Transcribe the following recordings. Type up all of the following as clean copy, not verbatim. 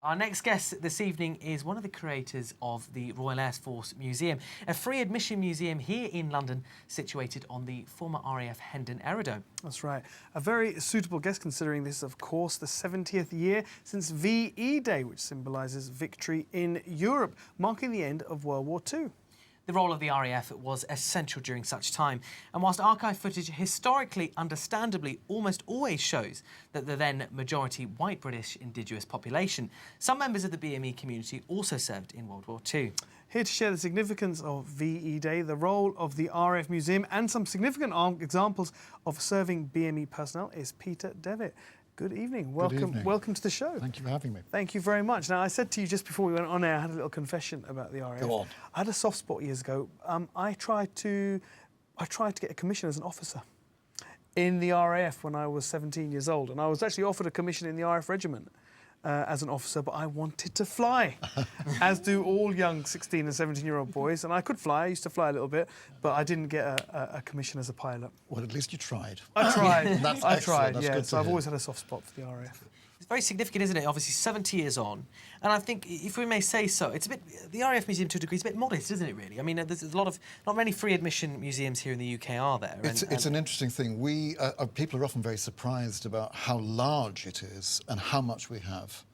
Our next guest this evening is one of the curators of the Royal Air Force Museum, a free admission museum here in London, situated on the former RAF Hendon Aerodrome. That's right. A very suitable guest, considering this is, of course, the 70th year since VE Day, which symbolises victory in Europe, marking the end of World War II. The role of the RAF was essential during such time, and whilst archive footage historically, understandably, almost always shows that the then majority white British indigenous population, some members of the BME community also served in World War II. Here to share the significance of VE Day, the role of the RAF Museum and some significant examples of serving BME personnel is Peter Devitt. Good evening. Welcome. Good evening. Welcome to the show. Thank you for having me. Thank you very much. Now, I said to you just before we went on air, I had a little confession about the RAF. Go on. I had a soft spot years ago. I tried to get a commission as an officer in the RAF when I was 17 years old, and I was actually offered a commission in the RAF regiment as an officer, but I wanted to fly, as do all young 16 and 17-year-old boys. And I could fly. I used to fly a little bit, but I didn't get a commission as a pilot. Well, at least you tried. I tried. That's I excellent. tried. That's Yeah. good So to I've hear. always had a soft spot for the RAF. It's very significant, isn't it? Obviously, 70 years on, and I think, if we may say so, it's a bit. The RAF Museum, to a degree, is a bit modest, isn't it? Really. I mean, there's not many free admission museums here in the UK, are there? It's an interesting thing. People are often very surprised about how large it is and how much we have.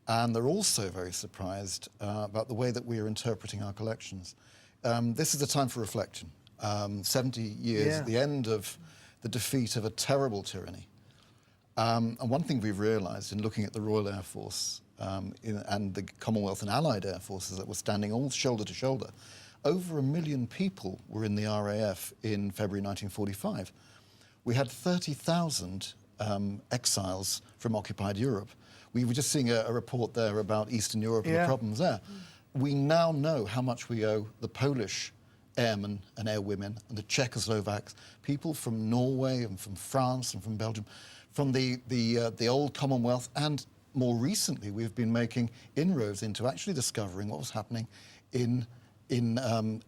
And they're also very surprised about the way that we are interpreting our collections. This is a time for reflection. 70 years, the end of the defeat of a terrible tyranny. And one thing we've realised in looking at the Royal Air Force and the Commonwealth and Allied Air Forces that were standing all shoulder to shoulder, over 1 million people were in the RAF in February 1945. We had 30,000 exiles from occupied Europe. We were just seeing a report there about Eastern Europe and the problems there. We now know how much we owe the Polish airmen and airwomen and the Czechoslovaks, people from Norway and from France and from Belgium, from the old Commonwealth, and more recently we've been making inroads into actually discovering what was happening in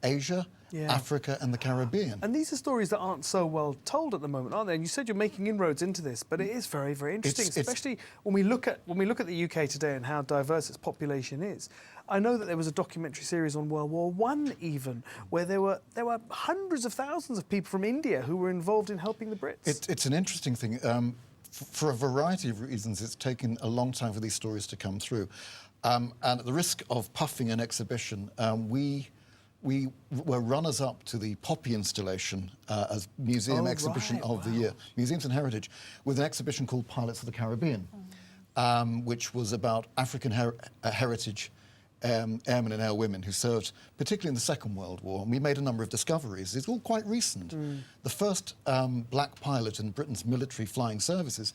Asia, Africa and the Caribbean. And these are stories that aren't so well told at the moment, aren't they? And you said you're making inroads into this, but it is very, very interesting, especially when we look at the UK today and how diverse its population is. I know that there was a documentary series on World War I even, where there were hundreds of thousands of people from India who were involved in helping the Brits. It's an interesting thing. For a variety of reasons, it's taken a long time for these stories to come through. And at the risk of puffing an exhibition, we were runners-up to the Poppy installation as Museum Exhibition of the Year, Museums and Heritage, with an exhibition called Pilots of the Caribbean, which was about African heritage airmen and airwomen who served, particularly in the Second World War. And we made a number of discoveries. It's all quite recent. The first black pilot in Britain's military flying services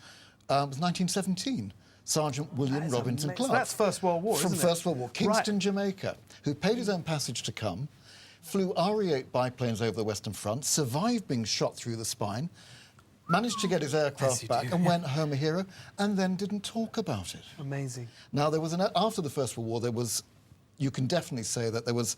was 1917. Sergeant William Robinson Clark. So that's First World War, From isn't it? First World War. Kingston, Jamaica, who paid his own passage to come, flew RE-8 biplanes over the Western Front, survived being shot through the spine, managed to get his aircraft back and went home a hero, and then didn't talk about it. Amazing. Now, there was after the First World War, there was, you can definitely say that there was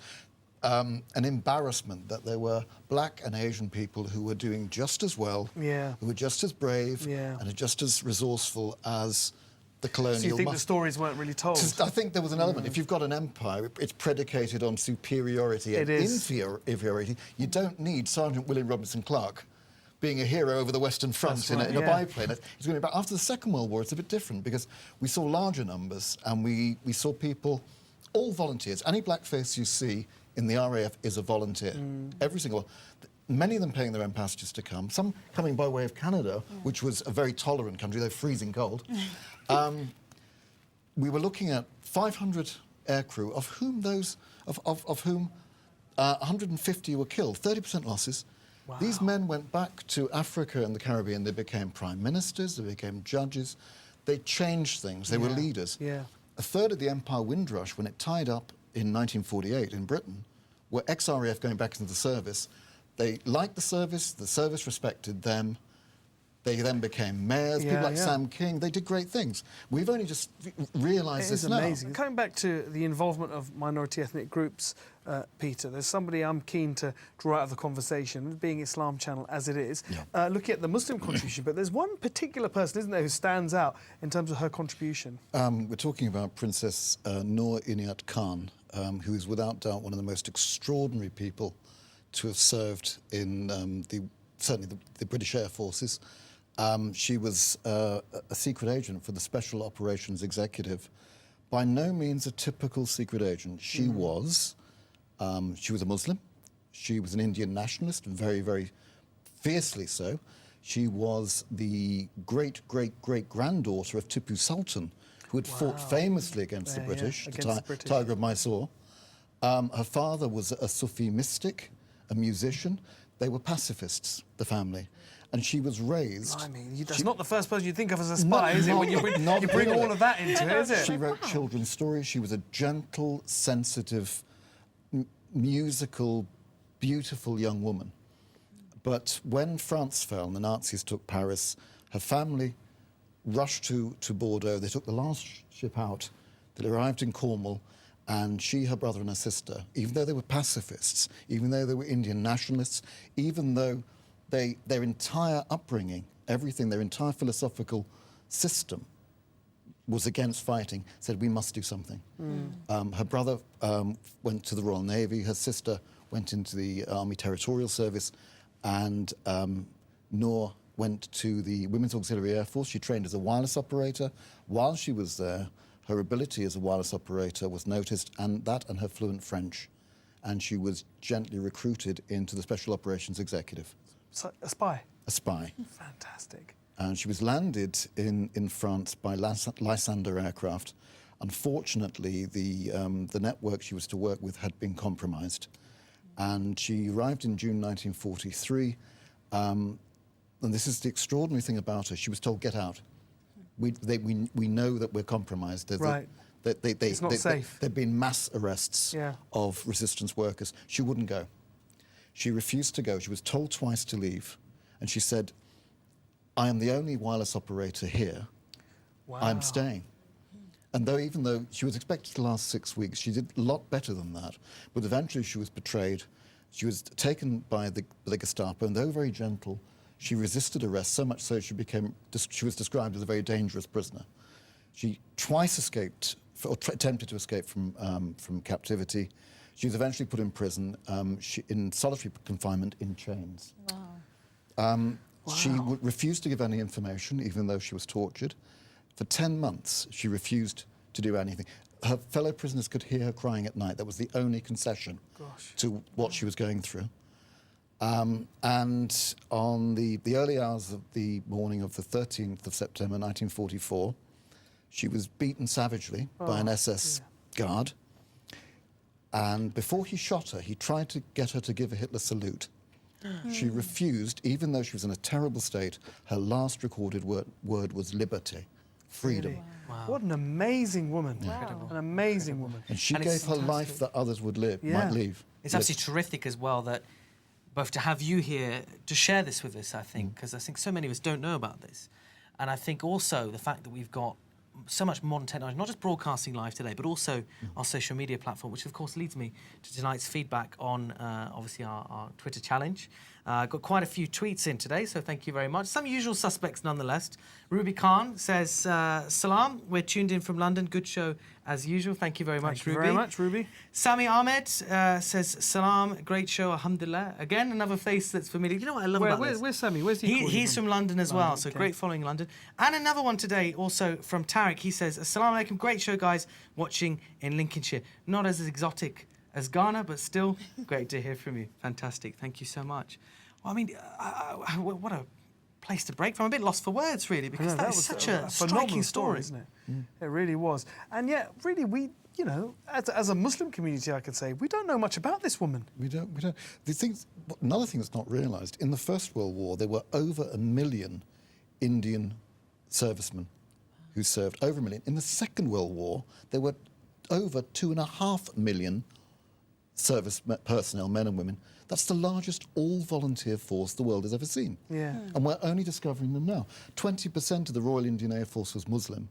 an embarrassment that there were black and Asian people who were doing just as well, who were just as brave, and just as resourcul as the colonial. So you think the stories weren't really told? I think there was an element. If you've got an empire, it's predicated on superiority and inferiority. You don't need Sergeant William Robinson Clark being a hero over the Western Front in a biplane. It's going to be after the Second World War, it's a bit different because we saw larger numbers and we saw people, all volunteers. Any black face you see in the RAF is a volunteer. Every single one. Many of them paying their own passages to come, some coming by way of Canada, which was a very tolerant country, they're freezing cold. We were looking at 500 aircrew, of whom 150 were killed, 30% losses. Wow. These men went back to Africa and the Caribbean. They became prime ministers, they became judges. They changed things, they were leaders. A third of the Empire Windrush, when it tied up in 1948 in Britain, were ex-RAF going back into the service. They liked the service respected them. They then became mayors. People like Sam King, they did great things. We've only just realised this now. It is amazing. Coming back to the involvement of minority ethnic groups, Peter, there's somebody I'm keen to draw out of the conversation, being Islam Channel as it is, looking at the Muslim contribution, but there's one particular person, isn't there, who stands out in terms of her contribution? We're talking about Princess Noor Inayat Khan, who is without doubt one of the most extraordinary people to have served in certainly the British Air Forces. She was a secret agent for the Special Operations Executive. By no means a typical secret agent. She was a Muslim. She was an Indian nationalist, very, very fiercely so. She was the great-great-great-granddaughter of Tipu Sultan, who had fought famously against the British, Tiger of Mysore. Her father was a Sufi mystic, a musician. They were pacifists, the family. And she was raised... I mean, that's not the first person you think of as a spy, is it? When you bring all of that into it, is it? She wrote children's stories. She was a gentle, sensitive, musical, beautiful young woman. But when France fell and the Nazis took Paris, her family rushed to Bordeaux. They took the last ship out. They arrived in Cornwall, and she, her brother and her sister, even though they were pacifists, even though they were Indian nationalists, even though their entire upbringing, everything, their entire philosophical system was against fighting, said, we must do something. Her brother went to the Royal Navy, her sister went into the Army Territorial Service, and Noor went to the Women's Auxiliary Air Force. She trained as a wireless operator. While she was there, her ability as a wireless operator was noticed, and that and her fluent French. And she was gently recruited into the Special Operations Executive. So, a spy? A spy. Fantastic. And she was landed in France by Lysander aircraft. Unfortunately, the network she was to work with had been compromised. And she arrived in June 1943. And this is the extraordinary thing about her. She was told, get out. We know that we're compromised. Right. It's not safe. There'd been mass arrests of resistance workers. She wouldn't go. She refused to go. She was told twice to leave. And she said, I am the only wireless operator here. Wow. I'm staying. And even though she was expected to last 6 weeks, she did a lot better than that. But eventually she was betrayed. She was taken by the Gestapo, and though very gentle, she resisted arrest, so much so she was described as a very dangerous prisoner. She twice escaped, or attempted to escape from captivity. She was eventually put in prison, in solitary confinement in chains. Wow. She refused to give any information, even though she was tortured. For 10 months, she refused to do anything. Her fellow prisoners could hear her crying at night. That was the only concession to what she was going through. And on the early hours of the morning of the 13th of September 1944, she was beaten savagely by an SS guard. And before he shot her, he tried to get her to give a Hitler salute. She refused, even though she was in a terrible state. Her last recorded word was liberty, freedom. Really? Wow. What an amazing woman. Wow. An amazing woman. And she gave her life that others would might leave. It's absolutely terrific as well that both to have you here to share this with us, I think, because I think so many of us don't know about this. And I think also the fact that we've got so much modern technology, not just broadcasting live today, but also our social media platform, which of course leads me to tonight's feedback on obviously our Twitter challenge. Got quite a few tweets in today, so thank you very much. Some usual suspects nonetheless. Ruby Khan says, Salam, we're tuned in from London. Good show as usual. Thank you very much, Ruby. Thank you very much, Ruby. Sami Ahmed says, Salam, great show, alhamdulillah. Again, another face that's familiar. You know what I love about this? Where's Sammy? Where's he He's from London as well, so great following London. And another one today, also from Tarek. He says, Assalamu alaikum, great show, guys, watching in Lincolnshire. Not as exotic as Ghana, but still great to hear from you. Fantastic. Thank you so much. Well, I mean, what a place to break from. I'm a bit lost for words, really, because that is such a striking story, isn't it? It really was. And yet, really, we, you know, as a Muslim community, I could say, we don't know much about this woman. We don't. Another thing that's not realised, in the First World War, there were over 1 million Indian servicemen who served, over 1 million. In the Second World War, there were over 2.5 million personnel, men and women. That's the largest all-volunteer force the world has ever seen. Yeah. And we're only discovering them now. 20% of the Royal Indian Air Force was Muslim.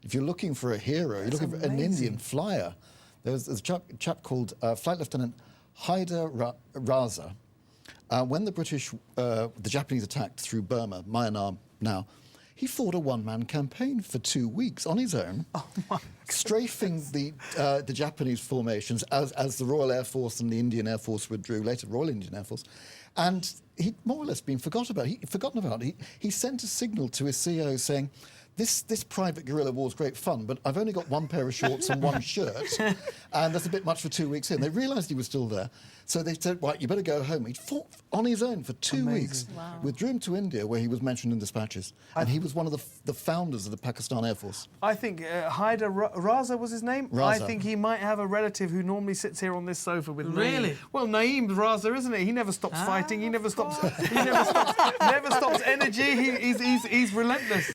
If you're looking for a hero, you're looking for an Indian flyer. There's a chap called Flight Lieutenant Haider Raza. When the Japanese attacked through Burma, Myanmar now, he fought a one-man campaign for 2 weeks on his own, strafing the Japanese formations as the Royal Air Force and the Indian Air Force withdrew, later Royal Indian Air Force. And he'd more or less been forgotten about. He sent a signal to his CO saying, this private guerrilla war is great fun, but I've only got one pair of shorts and one shirt, and that's a bit much for 2 weeks in. They realised he was still there, so they said, right, you better go home. He fought on his own for 2 weeks, withdrew him to India, where he was mentioned in dispatches, and he was one of the founders of the Pakistan Air Force. I think Haider Raza was his name. Raza. I think he might have a relative who normally sits here on this sofa with me. Really? Well, Naeem's Raza, isn't it? He never stops fighting. He never stops. Never stops energy. He's relentless.